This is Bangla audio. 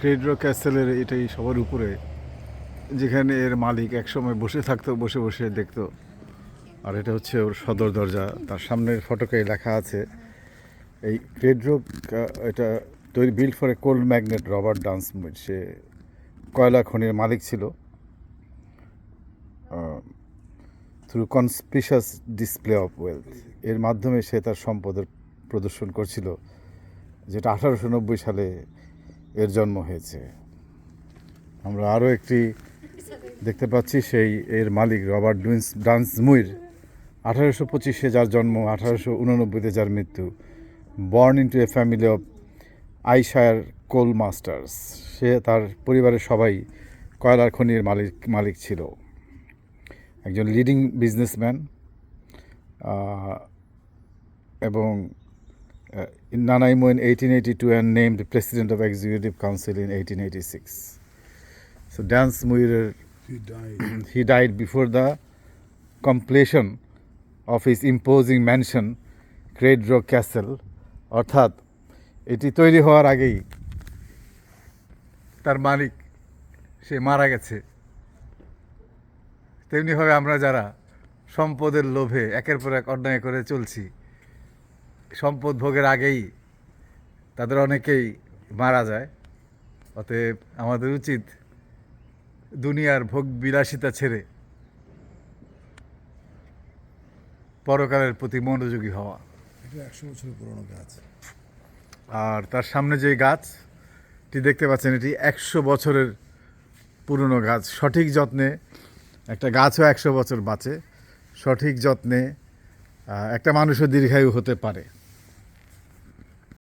ক্রেড্রো ক্যাসেলের এটাই সবার উপরে, যেখানে এর মালিক একসময় বসে থাকতো, বসে বসে দেখতো। আর এটা হচ্ছে ওর সদর দরজা। তার সামনের ফটকে লেখা আছে এই ক্রেড্রো, এটা build for a coal magnate Robert Dunsmuir. সে কয়লা খনির মালিক ছিল। Through conspicuous display of wealth, এর মাধ্যমে সে তার সম্পদের প্রদর্শন করছিল, যেটা 1890 সালে এর জন্ম হয়েছে। আমরা আরও একটি দেখতে পাচ্ছি, সেই এর মালিক রবার্ট ডান্সমুর। 1825-এ যার জন্ম, 1889-তে যার মৃত্যু। Born into a family of Ayrshire coal masters. সে তার পরিবারের সবাই কয়লার খনির মালিক ছিল। একজন লিডিং বিজনেসম্যান, এবং নানাইমো in 1882 and named President of Executive Council in 1886. So Dunsmuir, he died before the completion of his imposing mansion, Credro Castle. অর্থাৎ এটি তৈরি হওয়ার আগেই তার মালিক সে মারা গেছে। তেমনিভাবে আমরা যারা সম্পদের লোভে একের পর এক অন্যায় করে চলছি, সম্পদ ভোগের আগেই তাদের অনেকেই মারা যায়। অতএব আমাদের উচিত দুনিয়ার ভোগ বিলাসিতা ছেড়ে পরকালের প্রতি মনোযোগী হওয়া। এটা 100 বছরের পুরনো গাছ। আর তার সামনে যে গাছটি দেখতে পাচ্ছেন, এটি 100 বছরের পুরনো গাছ। সঠিক যত্নে একটা গাছও 100 বছর বাঁচে। সঠিক যত্নে একটা মানুষও দীর্ঘায়ু হতে পারে।